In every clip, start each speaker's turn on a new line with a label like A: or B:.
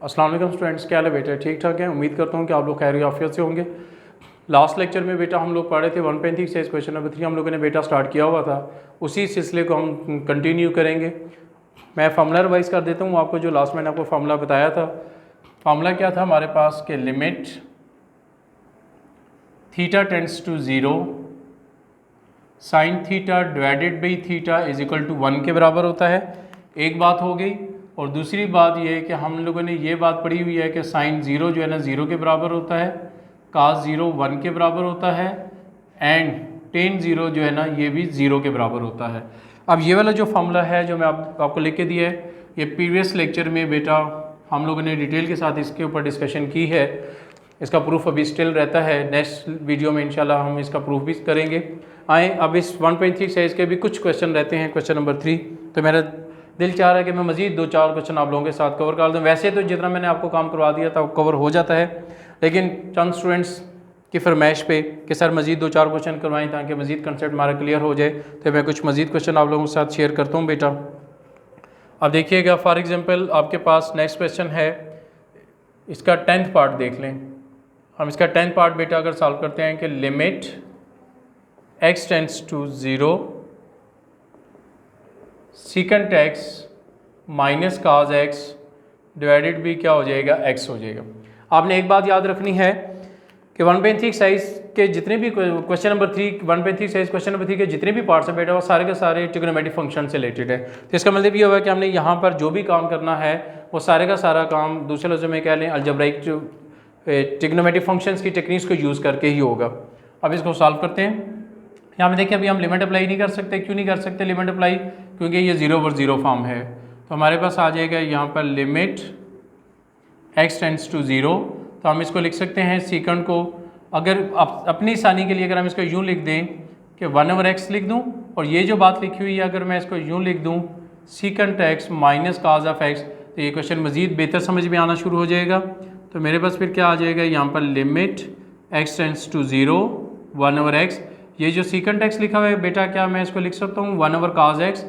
A: अस्सलाम वालेकुम स्टूडेंट्स, क्या हाल है बेटा? ठीक ठाक है। उम्मीद करता हूँ कि आप लोग खैर आफियत से होंगे। लास्ट लेक्चर में बेटा हम लोग पढ़े थे 1.3 से क्वेश्चन नंबर 3 हम लोगों ने बेटा स्टार्ट किया हुआ था। उसी सिलसिले को हम कंटिन्यू करेंगे। मैं फार्मूला रिवाइज कर देता हूँ आपको, जो लास्ट मैंने आपको फार्मूला बताया था। फार्मूला क्या था हमारे पास कि limit theta tends to 0 sine theta divided by theta is equal to 1 के बराबर होता है। एक बात हो गई। और दूसरी बात यह है कि हम लोगों ने ये बात पढ़ी हुई है कि साइन 0 जो है ना 0 के बराबर होता है, कास 0 1 के बराबर होता है, एंड टेन 0 जो है ना ये भी 0 के बराबर होता है। अब ये वाला जो फार्मूला है जो मैं आपको लिख के दिया है, ये प्रीवियस लेक्चर में बेटा हम लोगों ने डिटेल के साथ इसके ऊपर डिस्कशन की है। इसका प्रूफ अभी स्टिल रहता है। नेक्स्ट वीडियो में इंशाल्लाह हम इसका प्रूफ भी करेंगे। आए अब इस 1.3 साइज के भी कुछ क्वेश्चन रहते हैं, क्वेश्चन नंबर 3। तो मेरा दिल चाह रहा है कि मैं मज़ीद 2-4 क्वेश्चन आप लोगों के साथ कवर कर दूँ। वैसे तो जितना मैंने आपको काम करवा दिया था वो कवर हो जाता है, लेकिन चंद स्टूडेंट्स की फरमाइश पे कि सर मज़ीद 2-4 क्वेश्चन करवाएं ताकि मज़ीद कंसेप्ट हमारा क्लियर हो जाए, तो मैं कुछ मज़ीद क्वेश्चन आप लोगों के साथ शेयर करता हूँ बेटा। अब देखिएगा, फॉर एग्जांपल आपके पास नेक्स्ट क्वेश्चन है, इसका 10th पार्ट देख लें। हम इसका 10th पार्ट बेटा अगर सॉल्व करते हैं कि limit x tends to 0 secant x minus cos x divided भी क्या हो जाएगा, x हो जाएगा। आपने एक बात याद रखनी है कि 1.3 साइज के जितने भी question number 3 1.3 size question number 3 के जितने भी पार्ट्स हैं बेटा वो सारे के सारे ट्रिग्नोमेट्रिक फंक्शन से रिलेटेड है। तो इसका मतलब ये होगा कि हमने यहाँ पर जो भी काम करना है वो सारे का सारा काम दूसरे लफ्ज़ों में कह लें अलजेब्राइक ट्रिग्नोमेट्रिक फंक्शंस की टेक्निक्स को यूज़ करके ही होगा। अब इसको सॉल्व करते हैं। यहाँ पे देखिए अभी हम लिमिट अप्लाई नहीं कर सकते। क्यों नहीं कर सकते लिमिट अप्लाई? क्योंकि ये 0/0 फॉर्म है। तो हमारे पास आ जाएगा यहाँ पर लिमिट x टेंड्स टू 0। तो हम इसको लिख सकते हैं सीकेंट को, अगर अपनी आसानी के लिए अगर हम इसको यूँ लिख दें कि 1/x लिख दूँ, और ये जो बात लिखी हुई है अगर मैं इसको यूँ लिख दूँ secant x minus cause of x, तो ये क्वेश्चन मज़ीद बेहतर समझ में आना शुरू हो जाएगा। तो मेरे पास फिर क्या आ जाएगा यहाँ पर limit x tends to 0 1/x। ये जो सीकेंट x लिखा हुआ है बेटा क्या मैं इसको लिख सकता हूँ 1/cos x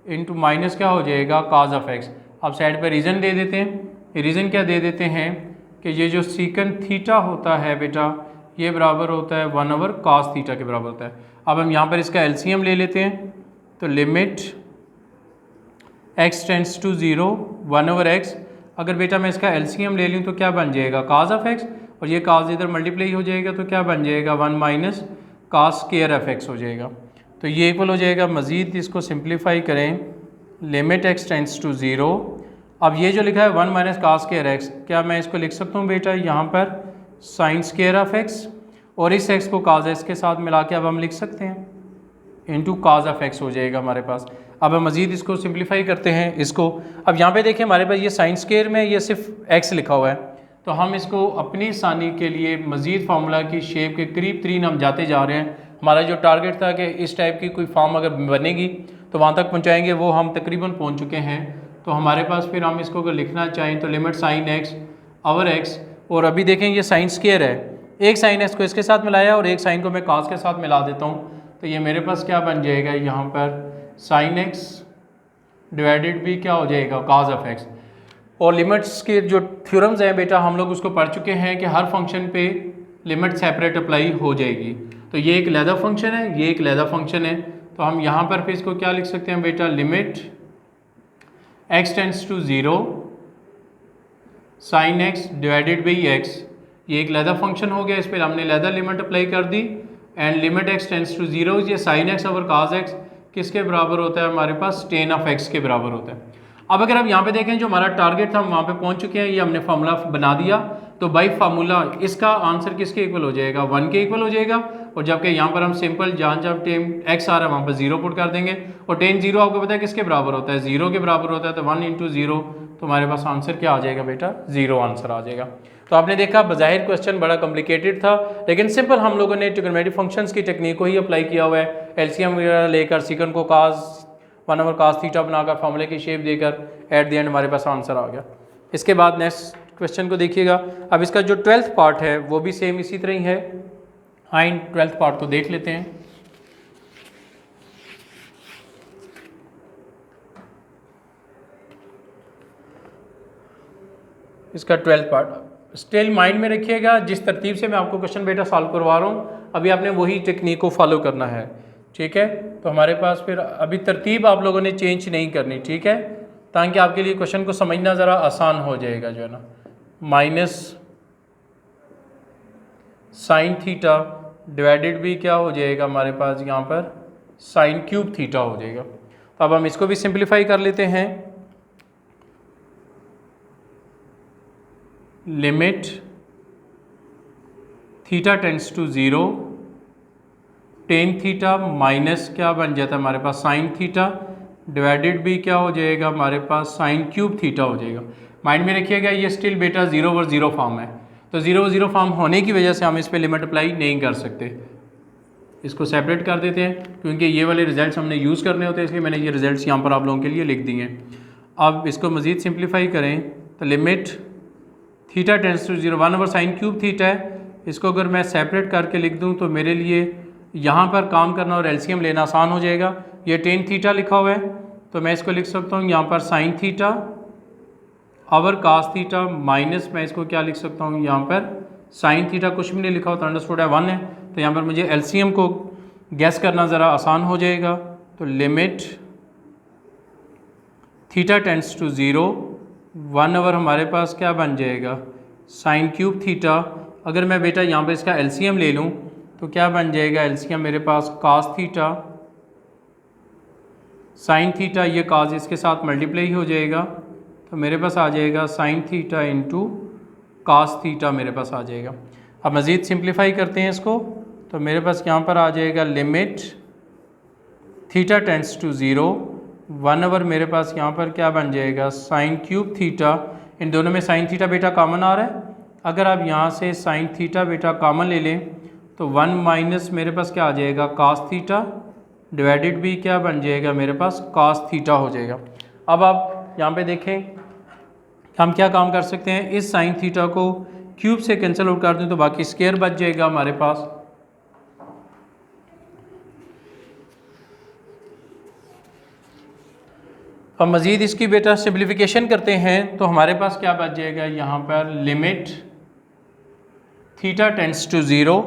A: इंटू माइनस क्या हो जाएगा काज ऑफ x। अब साइड पर रीज़न दे देते हैं। रीज़न क्या दे देते हैं कि ये जो सीकेंट थीटा होता है बेटा ये बराबर होता है 1/cos थीटा के बराबर होता है। अब हम यहाँ पर इसका एलसीएम ले लेते हैं। तो limit x tends to 0 1/x, अगर बेटा मैं इसका एलसीएम ले लूँ तो क्या बन जाएगा cos ऑफ x, और ये cos इधर मल्टीप्लाई हो जाएगा तो क्या बन जाएगा 1 minus cos square of x हो जाएगा। तो ये इक्वल हो जाएगा, मज़ीद इसको सिंप्लीफाई करें, लिमिट x टेंड्स टू 0। अब ये जो लिखा है 1 माइनस cos स्क्वायर x, क्या मैं इसको लिख सकता हूँ बेटा यहाँ पर साइन स्क्वायर ऑफ x, और इस x को cos x के साथ मिला के अब हम लिख सकते हैं इंटू cos ऑफ x हो जाएगा हमारे पास। अब हम मज़ीद इसको सिंप्लीफाई करते हैं इसको। अब यहाँ पे देखिए हमारे पास ये साइन स्क्वायर में ये सिर्फ x लिखा हुआ है, तो हम इसको अपनी आसानी के लिए मज़ीद फार्मूला की शेप के करीब तरीन हम जाते जा रहे हैं। हमारा जो टारगेट था कि इस टाइप की कोई फॉर्म अगर बनेगी तो वहाँ तक पहुँचाएँगे, वो हम तकरीबन पहुँच चुके हैं। तो हमारे पास फिर हम इसको अगर लिखना चाहें तो limit sine x over x, और अभी देखें ये साइन स्क्वायर है, एक साइन x को इसके साथ मिलाया और एक साइन को मैं cos के साथ मिला देता हूँ, तो ये मेरे पास क्या बन जाएगा यहाँ पर साइन x डिवाइडेड भी क्या हो जाएगा cos ऑफ x। और लिमिट्स के जो थ्योरम्स हैं बेटा हम लोग उसको पढ़ चुके हैं कि हर फंक्शन पे लिमिट सेपरेट अप्लाई हो जाएगी। तो ये एक लैदा फंक्शन है, ये एक लैदा फंक्शन है। तो हम यहाँ पर फिर इसको क्या लिख सकते हैं बेटा, limit x tends to 0 sine x divided by x, ये एक लैदा फंक्शन हो गया, इस पर हमने लैदा लिमिट अप्लाई कर दी, and limit x tends to 0 ये sine x over cos x किसके बराबर होता है हमारे पास टेन ऑफ x के बराबर होता है। अब अगर आप यहाँ पे देखें जो हमारा टारगेट था हम वहाँ पे पहुँच चुके हैं, ये हमने फार्मूला बना दिया, तो बाई फार्मूला इसका आंसर किसके इक्वल हो जाएगा 1 के इक्वल हो जाएगा। और जबकि यहाँ पर हम सिंपल जहाँ जब टेन x आ रहा है वहाँ पर 0 पुट कर देंगे, और टेन 0 आपको पता है किसके बराबर होता है 0 के बराबर होता है, तो 1 इंटू 0, तो हमारे पास आंसर क्या आ जाएगा बेटा 0 आंसर आ जाएगा। तो आपने देखा बज़ाहिर क्वेश्चन बड़ा कॉम्प्लिकेटेड था, लेकिन सिंपल हम लोगों ने ट्रिग्नोमेट्रिक फंक्शंस की टेक्निक को ही अप्लाई किया हुआ है। एलसीएम वगैरह लेकर सीकेंट को cos 1/cos थीटा बनाकर फार्मूले की शेप देकर एट द एंड हमारे पास आंसर आ गया। इसके बाद नेक्स्ट क्वेश्चन को देखिएगा। अब इसका जो 12th पार्ट है वो भी सेम इसी तरह ही है। आइन 12th पार्ट को देख लेते हैं। इसका 12th पार्ट। स्टिल माइंड में रखिएगा, जिस तरतीब से मैं आपको क्वेश्चन बेटा सॉल्व करवा रहा हूँ अभी आपने वही टेक्निक को फॉलो करना है, ठीक है। तो हमारे पास फिर अभी तरतीब आप लोगों ने चेंज नहीं करनी, ठीक है, ताकि आपके लिए क्वेश्चन को समझना ज़रा आसान हो जाएगा जो है ना। माइनस साइन थीटा डिवाइडेड भी क्या हो जाएगा हमारे पास यहाँ पर साइन क्यूब थीटा हो जाएगा। तो अब हम इसको भी सिंप्लीफाई कर लेते हैं। Limit theta tends to 0, tan theta minus क्या बन जाता है हमारे पास साइन थीटा डिवाइडेड भी क्या हो जाएगा हमारे पास साइन क्यूब थीटा हो जाएगा। माइंड में रखिएगा ये स्टिल बेटा 0/0 फॉर्म है, तो 0/0 फॉर्म होने की वजह से हम इस पे लिमिट अप्लाई नहीं कर सकते। इसको सेपरेट कर देते हैं क्योंकि ये वाले रिजल्ट्स हमने यूज़ करने होते हैं, इसलिए मैंने ये रिजल्ट्स यहाँ पर आप लोगों के लिए लिख दिए हैं। अब इसको मज़ीद सिंप्लीफाई करें तो limit theta tends to 0, 1/sin cube theta है, इसको अगर मैं सेपरेट करके लिख दूँ तो मेरे लिए यहाँ पर काम करना और एलसीएम लेना आसान हो जाएगा। ये टेन थीटा लिखा हुआ है तो मैं इसको लिख सकता हूँ यहाँ पर साइन थीटा और कास थीटा माइनस मैं इसको क्या लिख सकता हूँ यहाँ पर साइन थीटा, कुछ भी नहीं लिखा हो तो अंडरस्टूड है 1 है, तो यहाँ पर मुझे एलसीएम को गैस करना ज़रा आसान हो जाएगा। तो लिमिट थीटा टेंड्स टू 0, 1/, हमारे पास क्या बन जाएगा साइन क्यूब थीटा। अगर मैं बेटा यहाँ पर इसका एलसीएम ले लूँ तो क्या बन जाएगा एलसीएम मेरे पास कास थीटा साइन थीटा, ये कास इसके साथ मल्टीप्लाई हो जाएगा तो मेरे पास आ जाएगा sine theta into cos theta मेरे पास आ जाएगा। अब मज़ीद सिंप्लीफाई करते हैं इसको तो मेरे पास यहाँ पर आ जाएगा लिमिट थीटा टेंड्स टू 0, 1/, मेरे पास यहाँ पर क्या बन जाएगा साइन क्यूब थीटा। इन दोनों में साइन थीटा बेटा कॉमन आ रहा है, अगर आप यहाँ से साइन थीटा बेटा कॉमन ले लें तो 1 माइनस मेरे पास क्या आ जाएगा कास थीटा डिवाइडेड भी क्या बन जाएगा मेरे पास कास थीटा हो जाएगा। अब आप यहाँ पे देखें हम क्या काम कर सकते हैं, इस साइन थीटा को क्यूब से कैंसिल आउट कर दें तो बाकी स्क्वायर बच जाएगा हमारे पास। अब मज़ीद इसकी बेटा सिंप्लीफिकेशन करते हैं तो हमारे पास क्या बच जाएगा यहाँ पर limit theta tends to 0,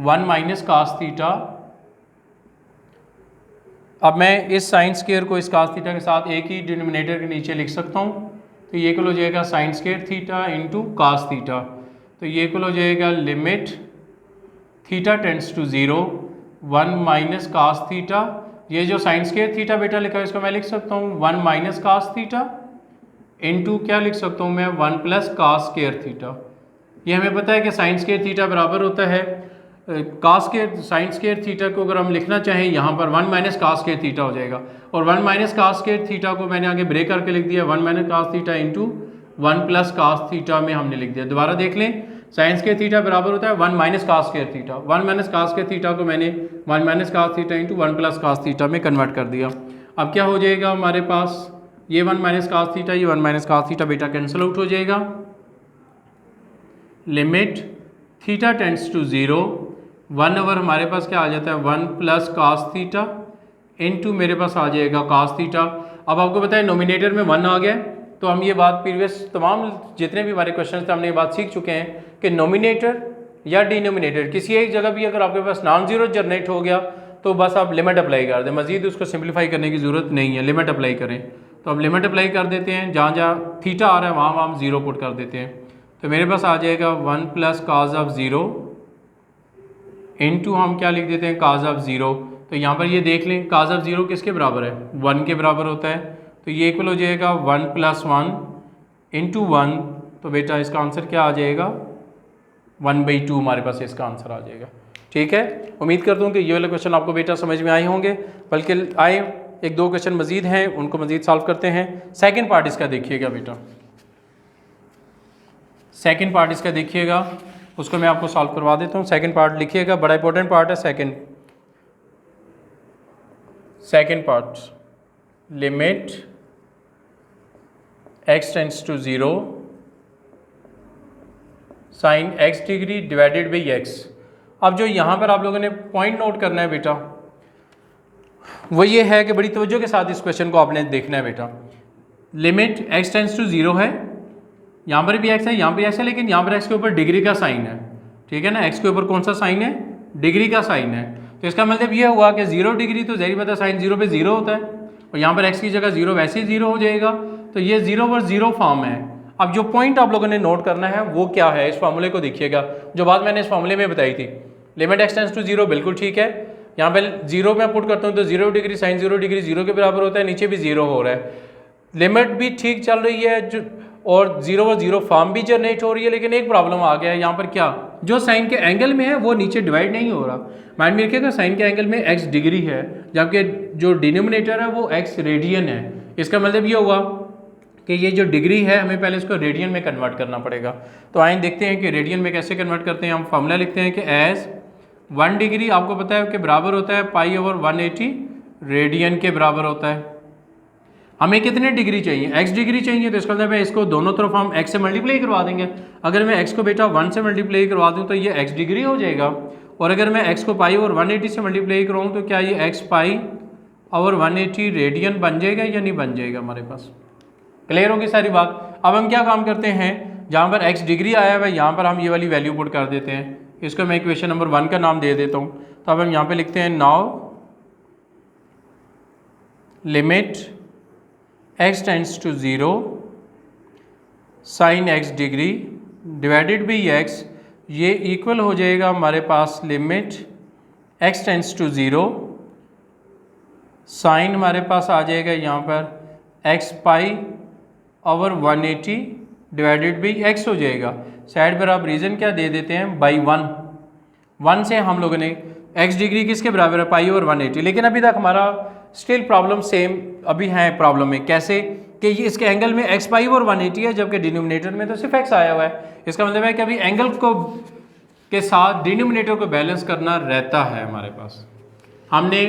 A: 1 minus cos theta. अब मैं इस साइन स्क्वायर को इस कास थीटा के साथ एक ही डिनोमिनेटर के नीचे लिख सकता हूँ, तो ये इक्वल हो जाएगा sine square theta into cos theta, तो ये इक्वल हो जाएगा limit theta tends to 0, 1 minus cos theta. ये जो साइन स्क्वायर थीटा बेटा लिखा है इसको मैं लिख सकता हूँ 1 माइनस कास थीटा इंटू क्या लिख सकता हूँ मैं 1 प्लस कास स्क्वायर थीटा। ये हमें पता है कि साइन स्क्वायर थीटा बराबर होता है cos square sine square theta को अगर हम लिखना चाहें यहाँ पर 1 माइनस कास स्क्वायर थीटा हो जाएगा, और 1 माइनस कास स्क्वायर थीटा को मैंने आगे ब्रेक करके लिख दिया 1 minus cos theta into 1 plus cos theta में हमने लिख दिया। दोबारा देख लें साइन स्क्वायर थीटा बराबर होता है 1 minus cos square theta, 1 minus cos square theta को मैंने 1 minus cos theta into 1 plus cos theta में कन्वर्ट कर दिया। अब क्या हो जाएगा हमारे पास ये 1 माइनस कास थीटा ये 1 माइनस कास थीटा बेटा कैंसिल आउट हो जाएगा। लिमिट थीटा टेंड्स टू 0, 1/, हमारे पास क्या आ जाता है 1 प्लस कास थीटा इनटू मेरे पास आ जाएगा कास थीटा। अब आपको पता है नोमिनेटर में 1 आ गया, तो हम ये बात प्रीवियस तमाम जितने भी हमारे क्वेश्चन थे हमने ये बात सीख चुके हैं कि नोमिनेटर या डिनोमिनेटर किसी एक जगह भी अगर आपके पास नॉन ज़ीरो जनरेट हो गया तो बस आप लिमिट अप्लाई कर दें, मज़ीद उसको सिंप्लीफाई करने की ज़रूरत नहीं है, लिमिट अप्लाई करें। तो अब लिमिट अप्लाई कर देते हैं, जहाँ जहाँ थीटा आ रहा है वहाँ हम 0 पुट कर देते हैं, तो मेरे पास आ जाएगा 1 प्लस काज ऑफ 0 इनटू हम क्या लिख देते हैं काज ऑफ 0। तो यहाँ पर ये देख लें काज ऑफ 0 किसके बराबर है 1 के बराबर होता है, तो ये इक्वल हो जाएगा 1 प्लस 1 इंटू 1, तो बेटा इसका आंसर क्या आ जाएगा 1/2 हमारे पास इसका आंसर आ जाएगा। ठीक है, उम्मीद करता हूँ कि ये वाले क्वेश्चन आपको बेटा समझ में आए होंगे, बल्कि आए एक दो क्वेश्चन मजीद हैं उनको मजीद सॉल्व करते हैं। सेकंड पार्ट इसका देखिएगा बेटा, सेकंड पार्ट इसका देखिएगा, उसको मैं आपको सॉल्व करवा देता हूँ। सेकंड पार्ट लिखिएगा, बड़ा इंपॉर्टेंट पार्ट है second part. Limit x tends to 0 sine x degree divided by x। अब जो यहाँ पर आप लोगों ने पॉइंट नोट करना है बेटा वो ये है कि बड़ी तवज्जो के साथ इस क्वेश्चन को आपने देखना है बेटा। लिमिट x टेंड्स टू 0 है, यहाँ पर भी एक्स है, यहाँ पर एक्स है, लेकिन यहाँ पर एक्स के ऊपर डिग्री का साइन है, ठीक है ना। एक्स के ऊपर कौन सा साइन है? डिग्री का साइन है। तो इसका मतलब ये हुआ कि 0 डिग्री तो ज़ाहिर बात है साइन 0 पे 0 होता है, और यहाँ पर एक्स की जगह 0 वैसे ही 0 हो जाएगा। तो ये 0 पर 0 फॉर्म है। अब जो पॉइंट आप लोगों ने नोट करना है वो क्या है, इस फार्मूले को देखिएगा, जो बात मैंने इस फार्मूले में बताई थी। लिमिट एक्स टेंड्स टू 0 बिल्कुल ठीक है। यहाँ पे 0 में पुट करता हूँ तो 0 डिग्री साइन 0 डिग्री 0 के बराबर होता है, नीचे भी 0 हो रहा है। लिमिट भी ठीक चल रही है जो, और 0 और 0 फॉर्म भी जनरेट हो रही है, लेकिन एक प्रॉब्लम आ गया है यहाँ पर। क्या? जो साइन के एंगल में है वो नीचे डिवाइड नहीं हो रहा। माइंड में रखिएगा, साइन के एंगल में x डिग्री है, जबकि जो डिनोमिनेटर है वो x रेडियन है। इसका मतलब ये हुआ कि ये जो डिग्री है हमें पहले इसको रेडियन में कन्वर्ट करना पड़ेगा। तो आइए देखते हैं कि रेडियन में कैसे कन्वर्ट करते हैं। हम फॉर्मूला लिखते हैं कि एज 1 डिग्री आपको पता है कि बराबर होता है π/180 रेडियन के बराबर होता है। हमें कितने डिग्री चाहिए? x डिग्री चाहिए, तो इसका मतलब है इसको दोनों तरफ हम x से मल्टीप्लाई करवा देंगे। अगर मैं x को बेटा 1 से मल्टीप्लाई करवा दूँ तो ये x डिग्री हो जाएगा, और अगर मैं x को π/180 से मल्टीप्लाई कराऊँ तो क्या ये x π/180 रेडियन बन जाएगा या नहीं बन जाएगा? हमारे पास क्लियर होगी सारी बात। अब हम क्या काम करते हैं, जहाँ पर x डिग्री आया हुआ है यहाँ पर हम ये वाली वैल्यू पुट कर देते हैं। इसको मैं इक्वेशन नंबर 1 का नाम दे देता हूँ। तो अब हम यहाँ पे लिखते हैं now limit x tends to 0 sine x degree divided by x, ये इक्वल हो जाएगा हमारे पास limit x tends to 0 sine हमारे पास आ जाएगा यहाँ पर x π/180 डिवाइडेड बाई x हो जाएगा। साइड पर आप रीज़न क्या दे देते हैं? बाई 1 से हम लोगों ने x डिग्री किसके बराबर है? π/180। लेकिन अभी तक हमारा स्टिल प्रॉब्लम सेम अभी है प्रॉब्लम में। कैसे कि ये इसके एंगल में x π/180 है, जबकि डिनोमिनेटर में तो सिर्फ x आया हुआ है। इसका मतलब है कि अभी एंगल को के साथ डिनोमिनेटर को बैलेंस करना रहता है हमारे पास। हमने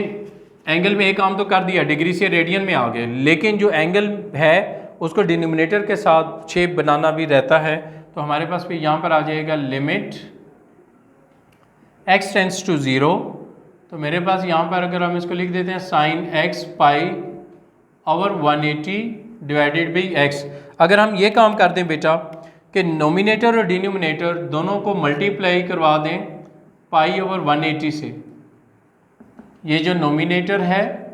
A: एंगल में एक काम तो कर दिया, डिग्री से रेडियन में आ गए, लेकिन जो एंगल है उसको डिनोमिनेटर के साथ शेप बनाना भी रहता है। तो हमारे पास भी यहाँ पर आ जाएगा लिमिट x टेंड्स टू 0। तो मेरे पास यहाँ पर अगर हम इसको लिख देते हैं sine x π/180 divided by x। अगर हम ये काम कर दें बेटा कि नोमिनेटर और डिनोमिनेटर दोनों को मल्टीप्लाई करवा दें π/180 से, ये जो नोमिनेटर है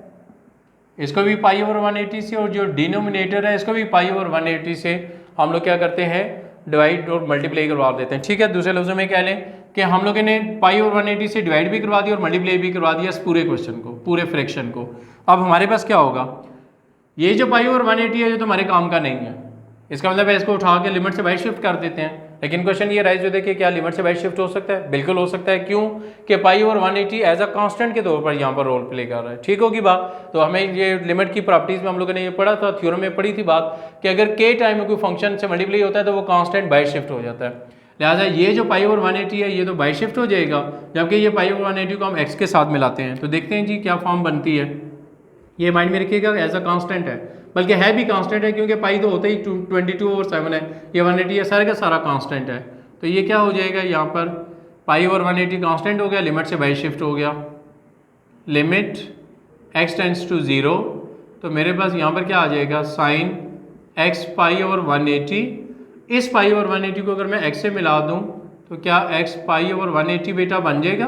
A: इसको भी π/180 से, और जो डिनोमिनेटर है इसको भी π/180 से हम लोग क्या करते हैं? डिवाइड और मल्टीप्लाई करवा देते हैं। ठीक है, दूसरे लफ्ज़ों में कह लें कि हम लोगों ने π/180 से डिवाइड भी करवा दिया और मल्टीप्लाई भी करवा दिया इस पूरे क्वेश्चन को, पूरे फ्रैक्शन को। अब हमारे पास क्या होगा? ये जो π/180 है ये तो हमारे काम का नहीं है। इसका मतलब है इसको उठा के लिमिट से बाहर शिफ्ट कर देते हैं। लेकिन क्वेश्चन ये राइज होता है कि क्या लिमिट से बाहर शिफ्ट हो सकता है? बिल्कुल हो सकता है। क्यों? कि π/180 एज अ कांस्टेंट के तौर पर यहाँ पर रोल प्ले कर रहा है। ठीक होगी बात। तो हमें ये लिमिट की प्रॉपर्टीज में हम लोगों ने ये पढ़ा था, थ्योरम में पढ़ी थी बात कि अगर के टाइम में कोई फंक्शन से मल्टीप्लाई होता है तो वो कांस्टेंट बाहर शिफ्ट हो जाता है। लिहाजा ये जो π/180 है ये तो बाहर शिफ्ट हो जाएगा, जबकि ये π/180 को हम x के साथ मिलाते हैं। तो देखते हैं जी क्या फॉर्म बनती है। ये माइंड में रखिएगा एज अ कांस्टेंट है, बल्कि है भी कांस्टेंट है, क्योंकि पाई तो होता ही 22/7 है, ये 180 है, सारे का सारा कांस्टेंट है। तो ये क्या हो जाएगा यहाँ पर π/180 कांस्टेंट हो गया, लिमिट से बाहर शिफ्ट हो गया, लिमिट x टेंड्स टू 0। तो मेरे पास यहाँ पर क्या आ जाएगा? Sine x π/180। इस π/180 को अगर मैं x से मिला दूँ तो क्या x π/180 बेटा बन जाएगा?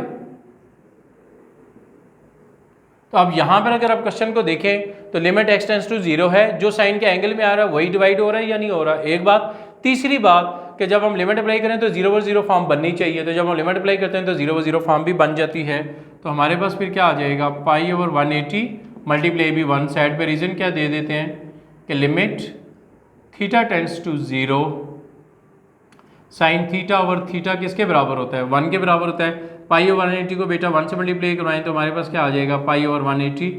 A: तो अब यहाँ पर अगर आप क्वेश्चन को देखें तो लिमिट x टेंड्स टू 0 है, जो साइन के एंगल में आ रहा है वही डिवाइड हो रहा है या नहीं हो रहा? एक बात। तीसरी बात कि जब हम लिमिट अप्लाई करें तो 0/0 फॉर्म बननी चाहिए, तो जब हम लिमिट अप्लाई करते हैं तो 0/0 फॉर्म भी बन जाती है। तो हमारे पास फिर क्या आ जाएगा? π/180 मल्टीप्लाई भी 1। साइड पे रीजन क्या दे देते हैं कि limit theta tends to 0 sine theta किसके बराबर होता है? 1 के बराबर होता है। π/180 को बेटा 1 से मल्टीप्लाई करवाएं तो हमारे पास क्या आ जाएगा? π/180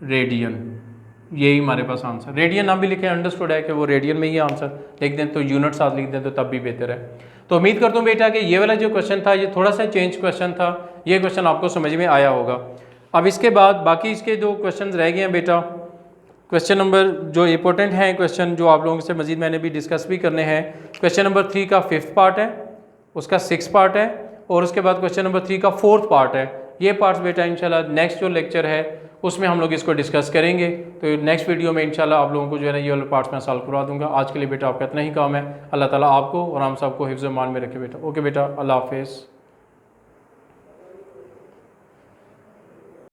A: रेडियन। यही हमारे पास आंसर। रेडियन हम भी लिखें, अंडरस्टूड है कि वो रेडियन में ही आंसर लिख दें, तो यूनिट साथ लिख दें तो तब भी बेहतर है। तो उम्मीद करता हूँ बेटा कि ये वाला जो क्वेश्चन था ये थोड़ा सा चेंज क्वेश्चन था, ये क्वेश्चन आपको समझ में आया होगा। अब इसके बाद बाकी इसके जो क्वेश्चन रह गए हैं बेटा, क्वेश्चन नंबर जो इंपॉर्टेंट हैं क्वेश्चन जो आप लोगों से मजीद मैंने भी डिस्कस भी करने हैं। क्वेश्चन नंबर 3 का 5th पार्ट है, उसका 6th पार्ट है, और उसके बाद क्वेश्चन नंबर 3 का 4th पार्ट है। ये पार्ट्स बेटा इंशाल्लाह नेक्स्ट जो लेक्चर है उसमें हम लोग इसको डिस्कस करेंगे। तो नेक्स्ट वीडियो में इंशाल्लाह आप लोगों को जो है ना ये वाले पार्ट्स मैं सॉल्व करवा दूंगा। आज के लिए बेटा आपका इतना ही काम है। अल्लाह ताला आपको और हम सबको हिफ्ज़ मान में रखे बेटा। ओके बेटा, अल्लाह हाफिज़।